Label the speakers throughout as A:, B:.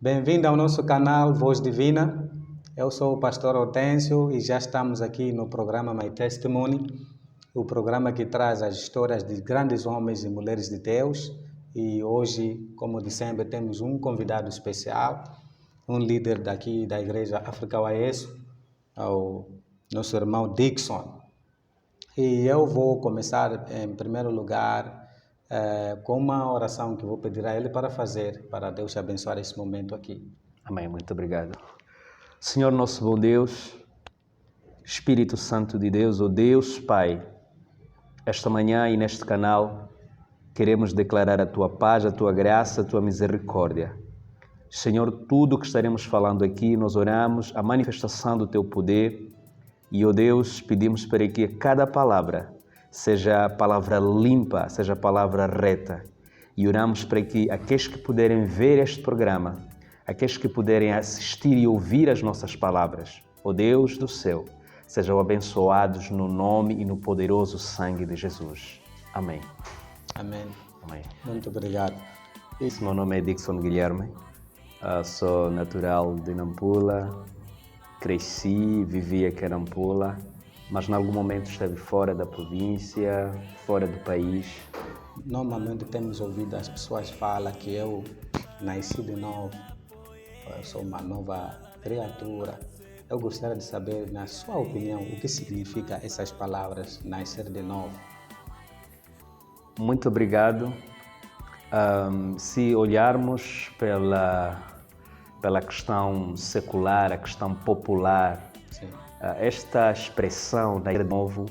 A: Bem-vindo ao nosso canal Voz Divina. Eu sou o pastor Hortêncio e já estamos aqui no programa My Testimony, o programa que traz as histórias de grandes homens e mulheres de Deus. E hoje, como de sempre, temos um convidado especial, um líder daqui da Igreja África Oasis, o nosso irmão Dixon. E eu vou começar, em primeiro lugar, com uma oração que vou pedir a ele para fazer, para Deus abençoar esse momento aqui.
B: Amém, muito obrigado. Senhor nosso bom Deus, Espírito Santo de Deus, ó Deus Pai, esta manhã e neste canal queremos declarar a Tua paz, a Tua graça, a Tua misericórdia. Senhor, tudo o que estaremos falando aqui, nós oramos a manifestação do Teu poder e, ó Deus, pedimos para que cada palavra seja palavra limpa, seja palavra reta. E oramos para que aqueles que puderem ver este programa, aqueles que puderem assistir e ouvir as nossas palavras, ó Deus do céu, sejam abençoados no nome e no poderoso sangue de Jesus. Amém.
A: Amém.
B: Amém.
A: Muito obrigado.
B: Meu nome é Dixon Guilherme, sou natural de Nampula, cresci, vivi aqui em Nampula, mas em algum momento esteve fora da província, fora do país.
A: Normalmente temos ouvido as pessoas falar que eu nasci de novo, eu sou uma nova criatura. Eu gostaria de saber, na sua opinião, o que significa essas palavras, nascer de novo?
B: Muito obrigado. Se olharmos pela questão secular, a questão popular,
A: Sim.
B: Esta expressão nascer de novo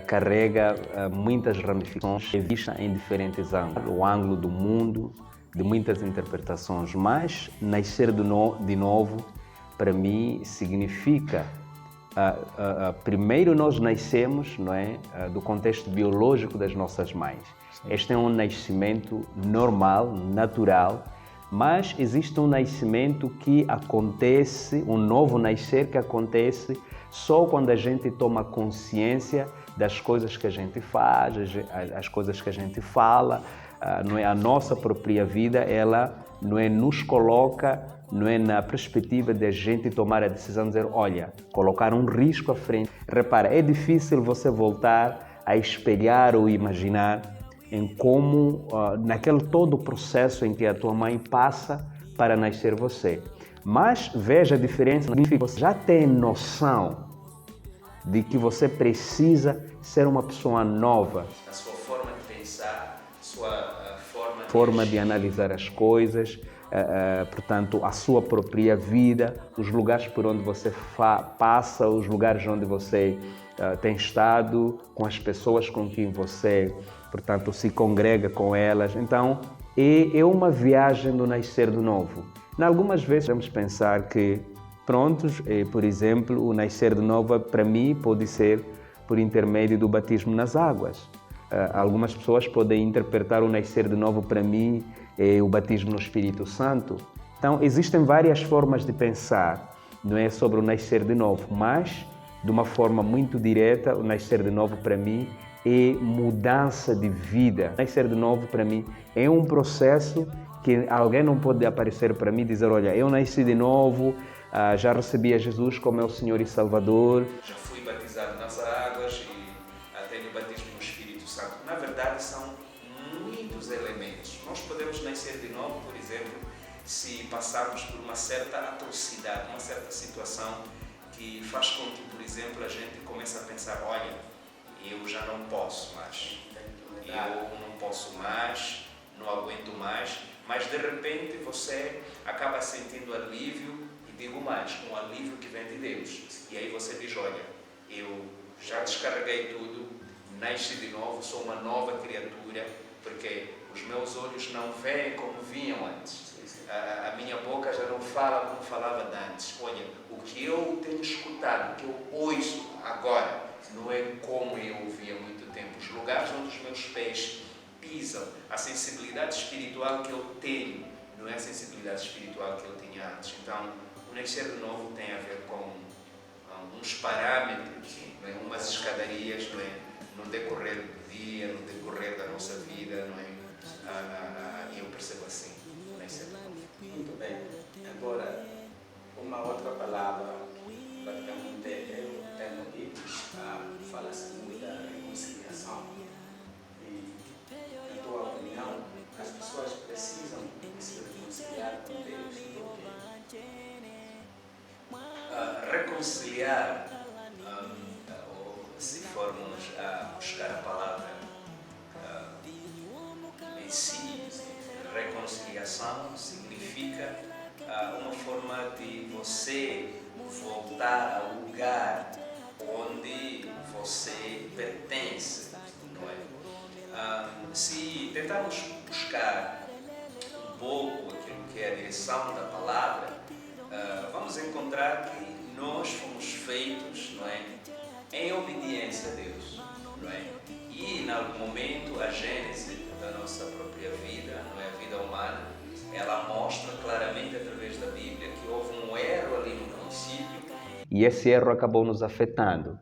B: carrega muitas ramificações vistas em diferentes ângulos. O ângulo do mundo, de muitas interpretações, mas nascer de novo, para mim, significa primeiro nós nascemos, não é, do contexto biológico das nossas mães.
A: Sim.
B: Este é um nascimento normal, natural, mas existe um nascimento que acontece, um novo nascer que acontece só quando a gente toma consciência das coisas que a gente faz, as coisas que a gente fala, não é? A nossa própria vida, ela não é, nos coloca, não é, na perspectiva de a gente tomar a decisão de dizer, olha, colocar um risco à frente. Repara, é difícil você voltar a espelhar ou imaginar em como, naquele todo o processo em que a tua mãe passa para nascer você. Mas veja a diferença, você já tem noção de que você precisa ser uma pessoa nova. A sua forma de pensar, sua forma de analisar as coisas, portanto, a sua própria vida, os lugares por onde você passa, os lugares onde você tem estado, com as pessoas com quem você, portanto, se congrega com elas. Então, é uma viagem do nascer de novo. Em algumas vezes, vamos pensar que, prontos, por exemplo, o nascer de novo, para mim, pode ser por intermédio do batismo nas águas. Algumas pessoas podem interpretar o nascer de novo, para mim, o batismo no Espírito Santo. Então, existem várias formas de pensar, não é, sobre o nascer de novo, mas, de uma forma muito direta, o nascer de novo, para mim, é mudança de vida. Nascer de novo, para mim, é um processo que alguém não pode aparecer para mim e dizer, olha, eu nasci de novo, já recebi a Jesus como meu Senhor e Salvador. Já fui batizado nas águas e tenho batismo no Espírito Santo. Na verdade, são muitos elementos. Nós podemos nascer de novo, por exemplo, se passarmos por uma certa atrocidade, uma certa situação que faz com que, por exemplo, a gente comece a pensar, olha, eu já não posso mais, não aguento mais, mas de repente você acaba sentindo alívio, e digo mais, um alívio que vem de Deus. E aí você diz, olha, eu já descarreguei tudo, nasci de novo, sou uma nova criatura, porque os meus olhos não veem como vinham antes. A minha boca já não fala como falava antes. Olha, o que eu tenho escutado, o que eu ouço agora, não é como eu ouvia há muito tempo. Os lugares onde os meus pés pesquisam a sensibilidade espiritual que eu tenho, não é a sensibilidade espiritual que eu tinha antes. Então, o nascer de novo tem a ver com uns parâmetros, não é? Umas escadarias, não é? No decorrer do dia, no decorrer da nossa vida, não é? Eu percebo assim, o nascer de novo.
A: Muito bem. Agora, uma outra palavra, praticamente eu tenho ouvido, fala-se muito da reconciliação. E, na tua opinião, as pessoas precisam se reconciliar com Deus, porque
B: reconciliar, ou se formos a buscar a palavra em si, reconciliação significa uma forma de você voltar ao lugar onde você pertence, não é? Se tentarmos buscar um pouco aquilo que é a direção da palavra, vamos encontrar que nós fomos feitos, não é, em obediência a Deus, não é? E em algum momento a gênese da nossa própria vida, não é, a vida humana, ela mostra claramente através da Bíblia que houve um erro ali no princípio e esse erro acabou nos afetando.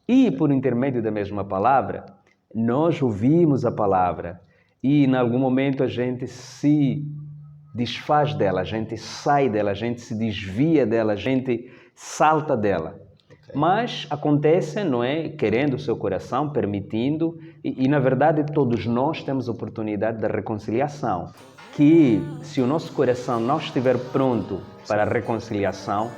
B: E por intermédio da mesma palavra, nós ouvimos a palavra e em algum momento a gente se desfaz dela, a gente sai dela, a gente se desvia dela, a gente salta dela. Okay. Mas acontece, não é? Querendo o seu coração, permitindo, e na verdade todos nós temos a oportunidade da reconciliação. Que se o nosso coração não estiver pronto para a reconciliação,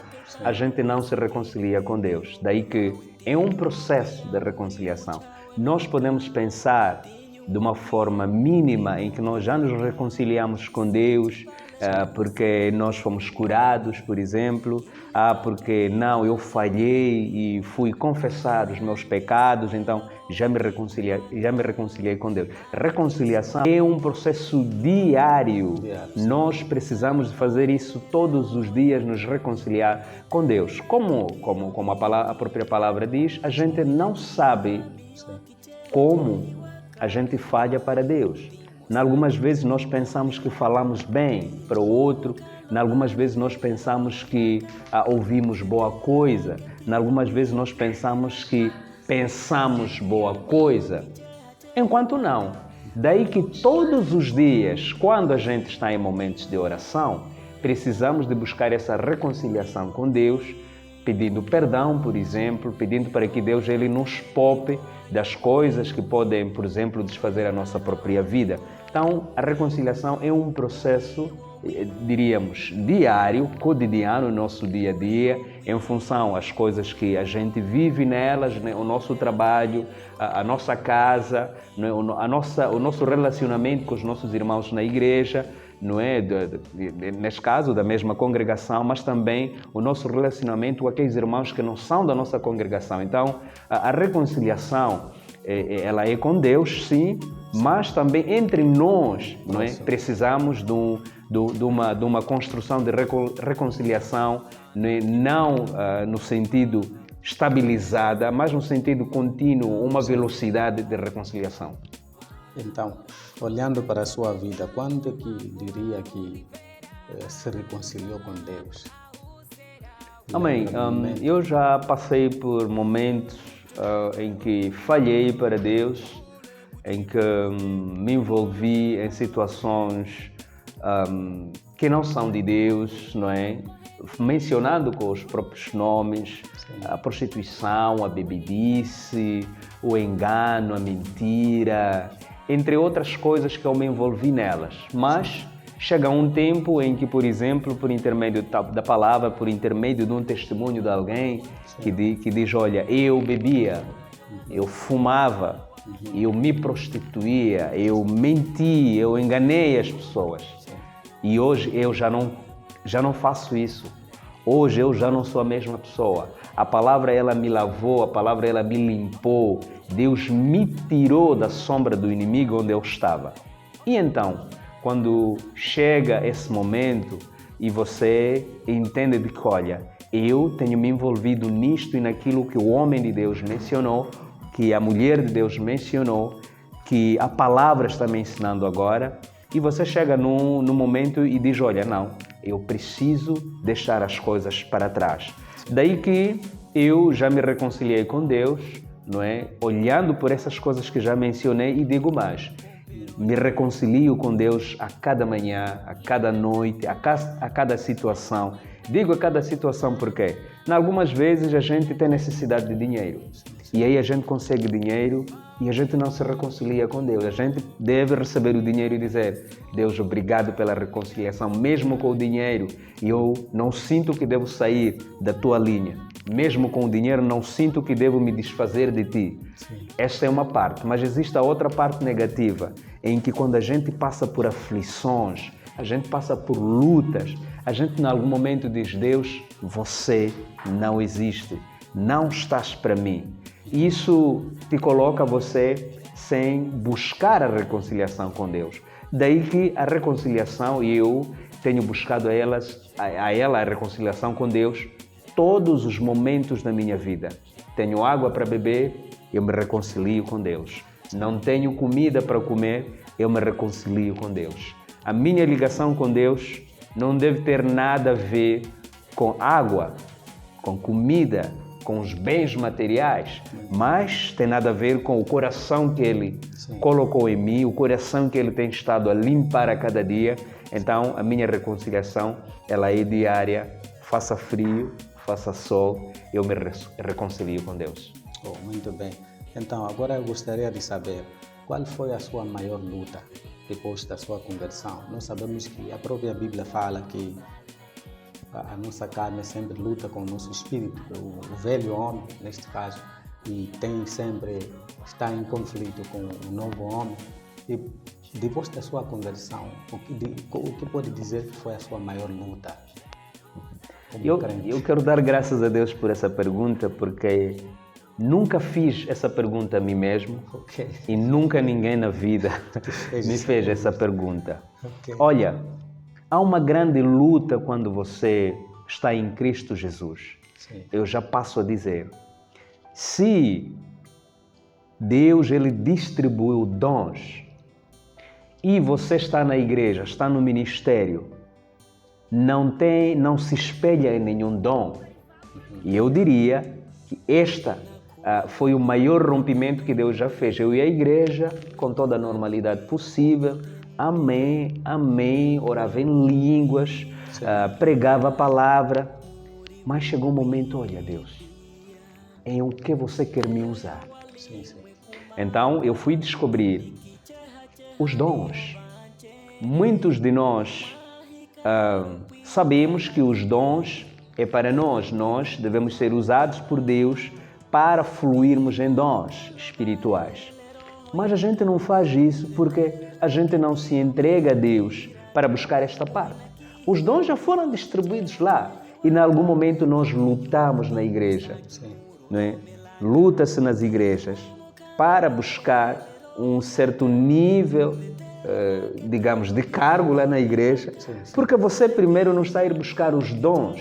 B: a gente não se reconcilia com Deus. Daí que é um processo de reconciliação. Nós podemos pensar de uma forma mínima em que nós já nos reconciliamos com Deus, porque nós fomos curados, por exemplo, porque não, eu falhei e fui confessar os meus pecados, então já me reconciliei com Deus. Reconciliação é um processo diário. Nós precisamos de fazer isso todos os dias, nos reconciliar com Deus. Como a própria palavra diz, a gente não sabe como a gente falha para Deus. Algumas vezes nós pensamos que falamos bem para o outro, algumas vezes nós pensamos que ouvimos boa coisa, algumas vezes nós pensamos que pensamos boa coisa, enquanto não. Daí que todos os dias, quando a gente está em momentos de oração, precisamos de buscar essa reconciliação com Deus, pedindo perdão, por exemplo, pedindo para que Deus ele nos poupe das coisas que podem, por exemplo, desfazer a nossa própria vida. Então, a reconciliação é um processo, diríamos, diário, cotidiano, no nosso dia a dia, em função às coisas que a gente vive nelas, né? O nosso trabalho, a nossa casa, né? O nosso relacionamento com os nossos irmãos na igreja, não é? Neste caso, da mesma congregação, mas também o nosso relacionamento com aqueles irmãos que não são da nossa congregação. Então, a reconciliação, ela é com Deus, sim, mas também entre nós, não é? Precisamos de uma construção de reconciliação, não no sentido estabilizada, mas no sentido contínuo, uma velocidade de reconciliação.
A: Então, olhando para a sua vida, quando que diria que se reconciliou com Deus?
B: Amém. Eu já passei por momentos em que falhei para Deus, em que me envolvi em situações que não são de Deus, não é? Mencionando com os próprios nomes, a prostituição, a bebedice, o engano, a mentira, entre outras coisas que eu me envolvi nelas. Mas chega um tempo em que, por exemplo, por intermédio da palavra, por intermédio de um testemunho de alguém que diz, olha, eu bebia, eu fumava, eu me prostituía, eu menti, eu enganei as pessoas. E hoje eu já não faço isso. Hoje eu já não sou a mesma pessoa. A palavra ela me lavou, a palavra ela me limpou. Deus me tirou da sombra do inimigo onde eu estava. E então, quando chega esse momento e você entende de que, olha, eu tenho me envolvido nisto e naquilo que o homem de Deus mencionou, que a mulher de Deus mencionou, que a palavra está me ensinando agora, e você chega num momento e diz, olha, não, eu preciso deixar as coisas para trás. Daí que eu já me reconciliei com Deus, não é? Olhando por essas coisas que já mencionei, e digo mais, me reconcilio com Deus a cada manhã, a cada noite, a cada situação. Digo a cada situação porque, em algumas vezes, a gente tem necessidade de dinheiro. E aí a gente consegue dinheiro e a gente não se reconcilia com Deus. A gente deve receber o dinheiro e dizer, Deus, obrigado pela reconciliação, mesmo com o dinheiro. E eu não sinto que devo sair da tua linha. Mesmo com o dinheiro, não sinto que devo me desfazer de ti. Sim. Esta é uma parte, mas existe a outra parte negativa, em que quando a gente passa por aflições, a gente passa por lutas, a gente em algum momento diz, Deus, você não existe, não estás para mim. Isso te coloca você sem buscar a reconciliação com Deus. Daí que a reconciliação, e eu tenho buscado a ela a reconciliação com Deus todos os momentos da minha vida. Tenho água para beber, eu me reconcilio com Deus. Não tenho comida para comer, eu me reconcilio com Deus. A minha ligação com Deus não deve ter nada a ver com água, com comida, com os bens materiais, mas tem nada a ver com o coração que Ele colocou em mim, o coração que Ele tem estado a limpar a cada dia. Então, a minha reconciliação, ela é diária, faça frio, faça sol, eu me reconcilio com Deus.
A: Oh, muito bem. Então, agora eu gostaria de saber qual foi a sua maior luta depois da sua conversão. Nós sabemos que a própria Bíblia fala que a nossa carne sempre luta com o nosso espírito, o velho homem, neste caso, e está em conflito com o novo homem. E depois da sua conversão, o que pode dizer que foi a sua maior luta?
B: Eu quero dar graças a Deus por essa pergunta, porque nunca fiz essa pergunta a mim mesmo, e nunca ninguém na vida me fez essa pergunta. Olha, há uma grande luta quando você está em Cristo Jesus. Sim. Eu já passo a dizer, se Deus ele distribuiu dons e você está na igreja, está no ministério, não se espelha em nenhum dom. E eu diria que esta foi o maior rompimento que Deus já fez. Eu ia à igreja com toda a normalidade possível, amém, amém, orava em línguas, pregava a palavra, mas chegou um momento, olha Deus, em o que você quer me usar? Sim. Então eu fui descobrir os dons. Muitos de nós sabemos que os dons é para nós devemos ser usados por Deus para fluirmos em dons espirituais. Mas a gente não faz isso porque a gente não se entrega a Deus para buscar esta parte. Os dons já foram distribuídos lá e em algum momento nós lutamos na igreja. Não é? Luta-se nas igrejas para buscar um certo nível, digamos, de cargo lá na igreja, porque você primeiro não está a ir buscar os dons.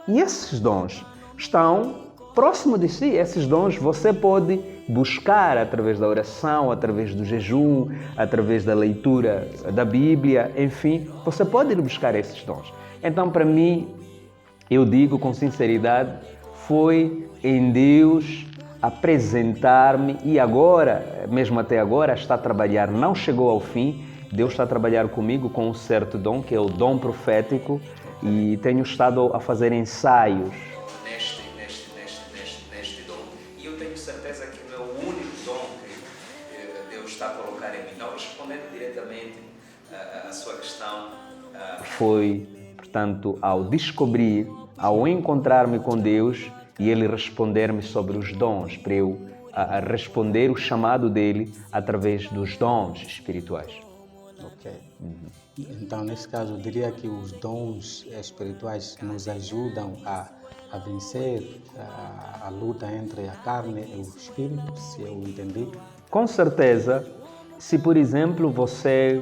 B: E esses dons estão próximo de si. Esses dons você pode buscar através da oração, através do jejum, através da leitura da Bíblia, enfim, você pode ir buscar esses dons. Então, para mim, eu digo com sinceridade, foi em Deus apresentar-me e agora, mesmo até agora, está a trabalhar, não chegou ao fim, Deus está a trabalhar comigo com um certo dom, que é o dom profético, e tenho estado a fazer ensaios neste dom. E eu tenho certeza que não é o único dom que Deus está a colocar em mim. Então, respondendo diretamente à sua questão, foi, portanto, ao descobrir, ao encontrar-me com Deus e Ele responder-me sobre os dons, para eu responder o chamado dele através dos dons espirituais.
A: Ok. Então, nesse caso, eu diria que os dons espirituais nos ajudam a vencer a luta entre a carne e o espírito, se eu entendi.
B: Com certeza, se por exemplo você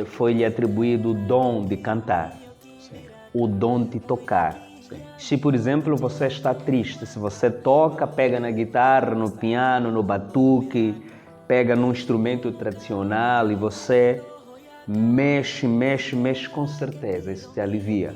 B: foi-lhe atribuído o dom de cantar, sim, o dom de tocar. Sim. Se por exemplo você está triste, se você toca, pega na guitarra, no piano, no batuque, pega num instrumento tradicional e você mexe, com certeza, isso te alivia.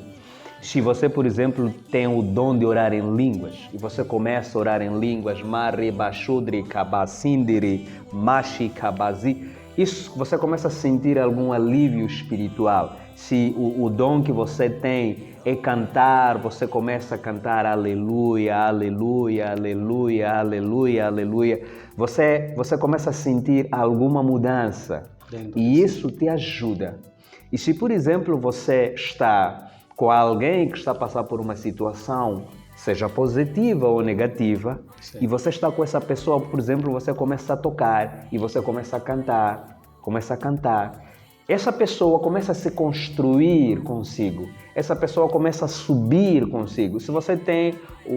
B: Se você, por exemplo, tem o dom de orar em línguas e você começa a orar em línguas, Mari, Bashudri, Kabasindiri, Mashi, Kabazi, isso você começa a sentir algum alívio espiritual. Se o dom que você tem é cantar, você começa a cantar aleluia, aleluia, aleluia, aleluia, aleluia. Você começa a sentir alguma mudança e isso te ajuda. E se, por exemplo, você está com alguém que está a passar por uma situação, seja positiva ou negativa, sim, e você está com essa pessoa, por exemplo, você começa a tocar e você começa a cantar, essa pessoa começa a se construir consigo, essa pessoa começa a subir consigo. Se você tem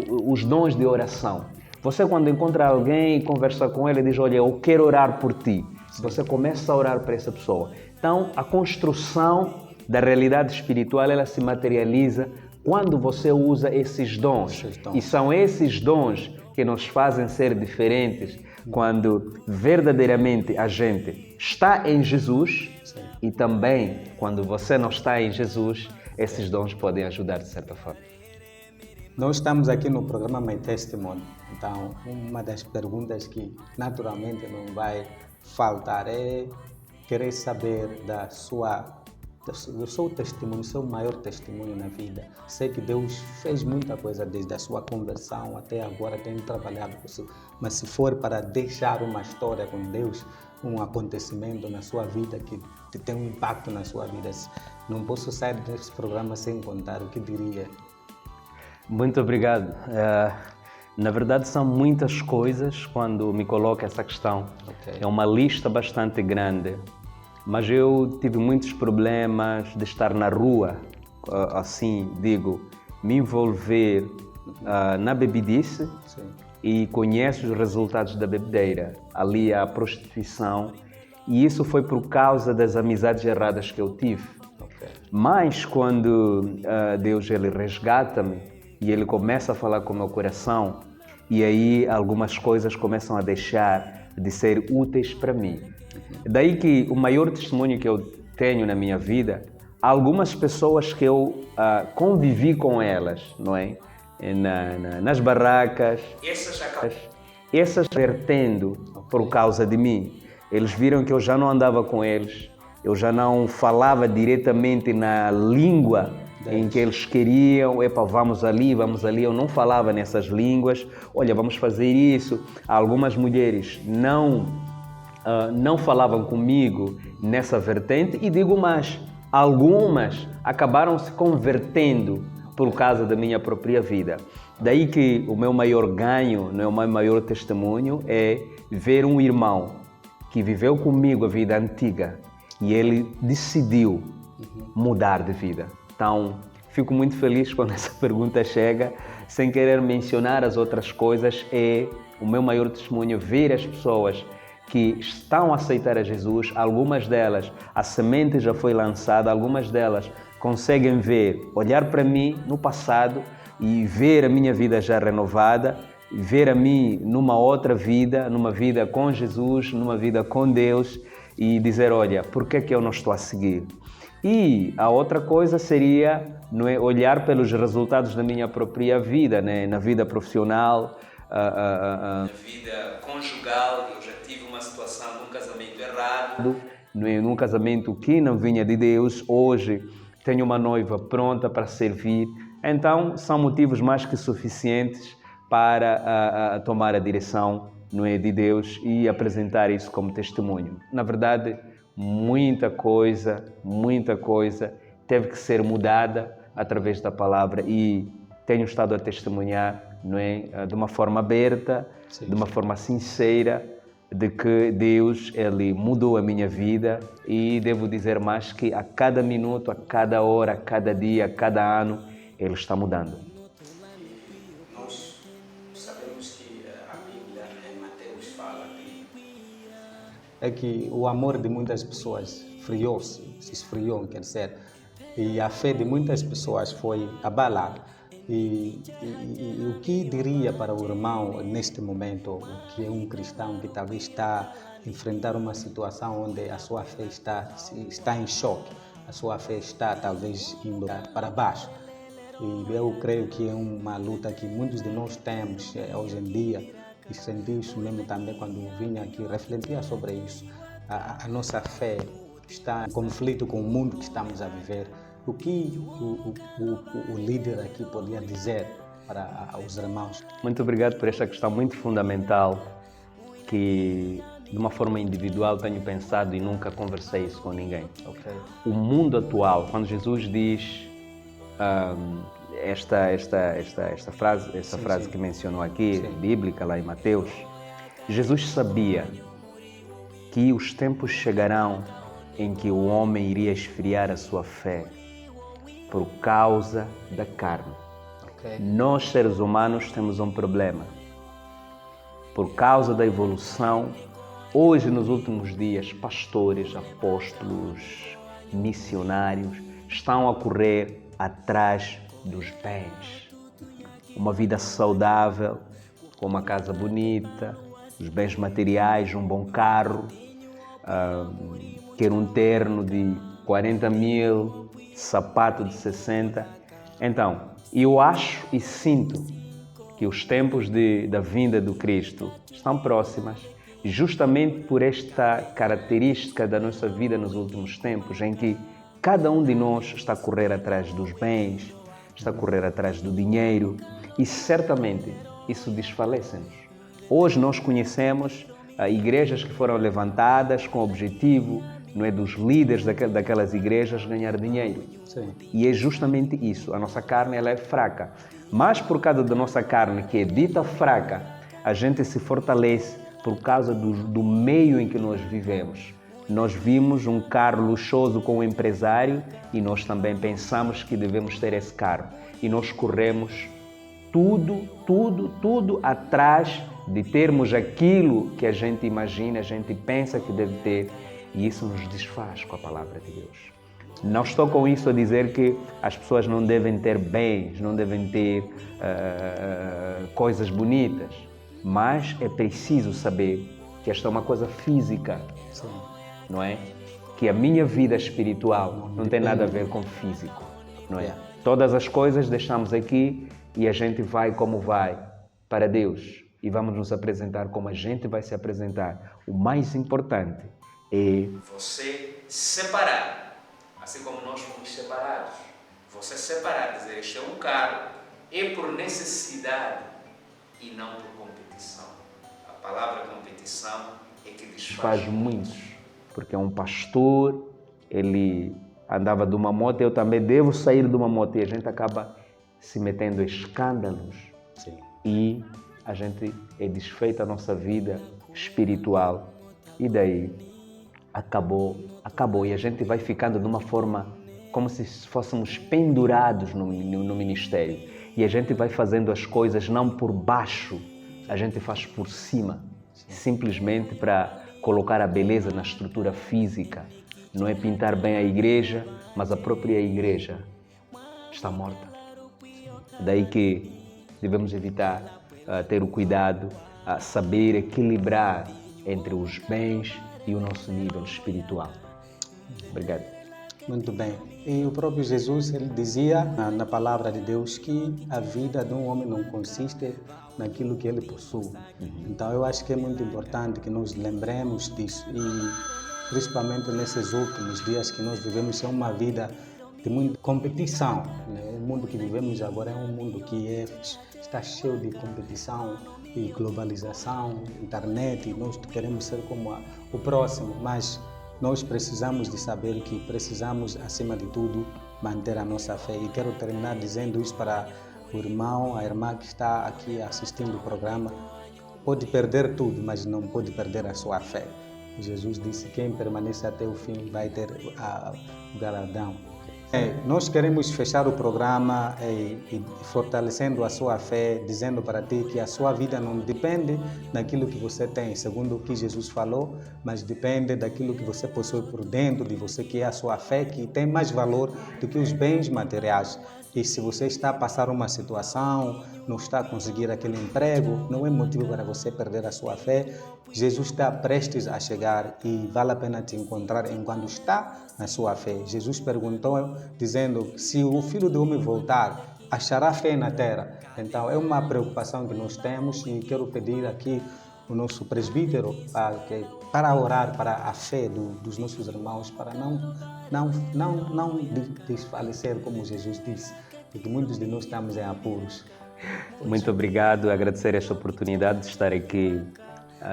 B: os dons de oração, você quando encontra alguém, conversa com ele e diz, olha, eu quero orar por ti. Você começa a orar para essa pessoa. Então, a construção da realidade espiritual, ela se materializa quando você usa esses dons. E são esses dons que nos fazem ser diferentes quando verdadeiramente a gente está em Jesus. Sim. E também quando você não está em Jesus, esses dons podem ajudar de certa forma.
A: Nós estamos aqui no programa My Testimony, então uma das perguntas que naturalmente não vai faltar é querer saber do seu testemunho, seu maior testemunho na vida. Sei que Deus fez muita coisa desde a sua conversão até agora, tem trabalhado com isso, mas se for para deixar uma história com Deus, um acontecimento na sua vida que tem um impacto na sua vida, não posso sair desse programa sem contar o que diria.
B: Muito obrigado. Na verdade, são muitas coisas quando me coloca essa questão. Okay. É uma lista bastante grande. Mas eu tive muitos problemas de estar na rua, assim digo, me envolver na bebidice. Sim. E conheço os resultados da bebedeira, ali a prostituição, e isso foi por causa das amizades erradas que eu tive. Okay. Mas quando Deus ele resgata-me e ele começa a falar com o meu coração, e aí algumas coisas começam a deixar de ser úteis para mim. Daí que o maior testemunho que eu tenho na minha vida, algumas pessoas que eu convivi com elas, não é? Nas barracas, essas vertendo por causa de mim. Eles viram que eu já não andava com eles, eu já não falava diretamente na língua em que eles queriam, vamos ali, eu não falava nessas línguas, olha, vamos fazer isso. Algumas mulheres não falavam comigo nessa vertente e digo mais, algumas acabaram se convertendo por causa da minha própria vida. Daí que o meu maior ganho, o meu maior testemunho é ver um irmão que viveu comigo a vida antiga e ele decidiu mudar de vida. Então, fico muito feliz quando essa pergunta chega, sem querer mencionar as outras coisas, é o meu maior testemunho ver as pessoas que estão a aceitar a Jesus, algumas delas, a semente já foi lançada, algumas delas conseguem olhar para mim no passado e ver a minha vida já renovada, ver a mim numa outra vida, numa vida com Jesus, numa vida com Deus e dizer, olha, por que eu não estou a seguir? E a outra coisa seria olhar pelos resultados da minha própria vida, né? Na vida profissional, na vida conjugal. Eu já tive uma situação de um casamento errado, num casamento que não vinha de Deus. Hoje tenho uma noiva pronta para servir. Então, são motivos mais que suficientes para tomar a direção de Deus e apresentar isso como testemunho. Na verdade, muita coisa teve que ser mudada através da palavra e tenho estado a testemunhar, de uma forma aberta, sim, de uma forma sincera, de que Deus ele mudou a minha vida e devo dizer mais que a cada minuto, a cada hora, a cada dia, a cada ano, Ele está mudando.
A: Nós sabemos que a Bíblia em Mateus fala que o amor de muitas pessoas se esfriou, quer dizer, e a fé de muitas pessoas foi abalada. E o que diria para o irmão neste momento, que é um cristão que talvez está enfrentar uma situação onde a sua fé está em choque, a sua fé está talvez indo para baixo. E eu creio que é uma luta que muitos de nós temos hoje em dia, e senti isso mesmo também quando vim aqui refletir sobre isso. A nossa fé está em conflito com o mundo que estamos a viver. O que o líder aqui podia dizer para os irmãos?
B: Muito obrigado por esta questão muito fundamental, que de uma forma individual tenho pensado e nunca conversei isso com ninguém.
A: Okay.
B: O mundo atual, quando Jesus diz esta frase que mencionou aqui, bíblica, lá em Mateus, Jesus sabia que os tempos chegarão em que o homem iria esfriar a sua fé por causa da carne.
A: Okay.
B: Nós, seres humanos, temos um problema. Por causa da evolução, hoje, nos últimos dias, pastores, apóstolos, missionários estão a correr atrás dos bens. Uma vida saudável, com uma casa bonita, os bens materiais, um bom carro, quer um terno de 40 mil, sapato de 60. Então, eu acho e sinto que os tempos da vinda do Cristo estão próximas, justamente por esta característica da nossa vida nos últimos tempos, em que cada um de nós está a correr atrás dos bens, está a correr atrás do dinheiro, e certamente isso desfalece-nos. Hoje nós conhecemos igrejas que foram levantadas com o objetivo, não é, dos líderes daquelas igrejas ganhar dinheiro.
A: Sim.
B: E é justamente isso. A nossa carne, ela é fraca. Mas por causa da nossa carne, que é dita fraca, a gente se fortalece por causa do meio em que nós vivemos. Nós vimos um carro luxuoso com um empresário e nós também pensamos que devemos ter esse carro. E nós corremos tudo atrás de termos aquilo que a gente imagina, a gente pensa que deve ter. E isso nos desfaz com a palavra de Deus. Não estou com isso a dizer que as pessoas não devem ter bens, não devem ter coisas bonitas, mas é preciso saber que esta é uma coisa física.
A: Sim.
B: Não é? Que a minha vida espiritual não tem nada a ver com físico, não é? Todas as coisas deixamos aqui e a gente vai como vai para Deus e vamos nos apresentar como a gente vai se apresentar. O mais importante é você separar, assim como nós fomos separados. Você separar, dizer, este é um carro, é por necessidade e não por competição. A palavra competição é que desfaz muitos. Porque um pastor, ele andava de uma moto, eu também devo sair de uma moto, e a gente acaba se metendo em escândalos.
A: Sim.
B: E a gente é desfeita a nossa vida espiritual, e daí acabou, e a gente vai ficando de uma forma como se fôssemos pendurados no ministério, e a gente vai fazendo as coisas não por baixo, a gente faz por cima, simplesmente para colocar a beleza na estrutura física. Não é pintar bem a igreja, mas a própria igreja está morta. Daí que devemos evitar ter o cuidado, saber equilibrar entre os bens e o nosso nível espiritual. Obrigado.
A: Muito bem. E o próprio Jesus, ele dizia na palavra de Deus que a vida de um homem não consiste naquilo que ele possui. Então eu acho que é muito importante que nos lembremos disso, e principalmente nesses últimos dias que nós vivemos, é uma vida de muita competição, né? O mundo que vivemos agora é um mundo que está cheio de competição e globalização, internet, e nós queremos ser como o próximo, mas nós precisamos de saber que precisamos, acima de tudo, manter a nossa fé. E quero terminar dizendo isso para o irmão, a irmã que está aqui assistindo o programa. Pode perder tudo, mas não pode perder a sua fé. Jesus disse que quem permanece até o fim vai ter o galardão. Nós queremos fechar o programa fortalecendo a sua fé, dizendo para ti que a sua vida não depende daquilo que você tem, segundo o que Jesus falou, mas depende daquilo que você possui por dentro de você, que é a sua fé, que tem mais valor do que os bens materiais. E se você está a passar uma situação, não está a conseguir aquele emprego, não é motivo para você perder a sua fé. Jesus está prestes a chegar e vale a pena te encontrar enquanto está na sua fé. Jesus perguntou, dizendo, se o Filho do Homem voltar, achará fé na terra? Então, é uma preocupação que nós temos e quero pedir aqui o nosso presbítero para orar para a fé dos nossos irmãos, para não desfalecer, como Jesus disse, porque muitos de nós estamos em apuros.
B: Muito obrigado, agradecer esta oportunidade de estar aqui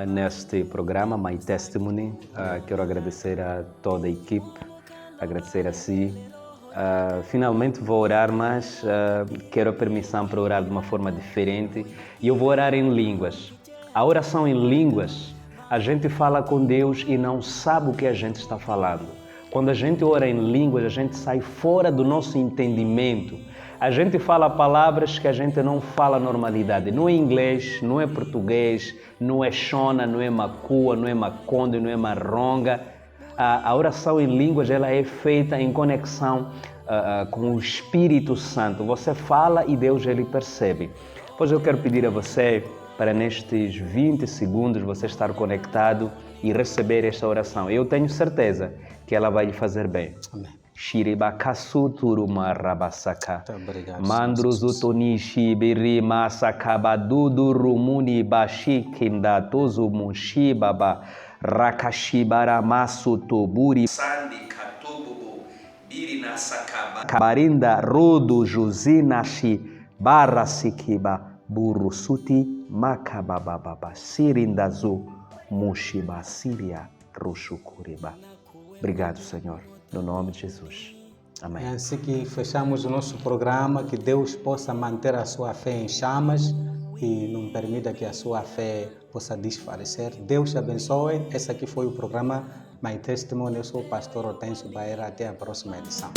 B: neste programa, My Testimony. Quero agradecer a toda a equipe, agradecer a si. Finalmente vou orar, mas quero a permissão para orar de uma forma diferente e eu vou orar em línguas. A oração em línguas, a gente fala com Deus e não sabe o que a gente está falando. Quando a gente ora em línguas, a gente sai fora do nosso entendimento. A gente fala palavras que a gente não fala normalidade. Não é inglês, não é português, não é Shona, não é Makua, não é Makonde, não é Maronga. A oração em línguas ela é feita em conexão com o Espírito Santo. Você fala e Deus ele percebe. Pois eu quero pedir a você para nestes 20 segundos você estar conectado e receber esta oração. Eu tenho certeza que ela vai lhe fazer bem.
A: Amém.
B: Shiribakasuturumarabasaka.
A: Obrigado,
B: Mandruzutonishi birima sakabadudu rumuni bashikinda tozumunshi baba rakashibara masutuburi sandi katububu birina sakaba kabarinda rudu juzinashi barasikiba burusuti makabababa sirindazu mushiba siria rushukuriba. Obrigado, Senhor, no nome de Jesus. Amém.
A: É assim que fechamos o nosso programa, que Deus possa manter a sua fé em chamas e não permita que a sua fé possa desfalecer. Deus te abençoe. Esse aqui foi o programa My Testimony. Eu sou o pastor Hortêncio Baera. Até a próxima edição.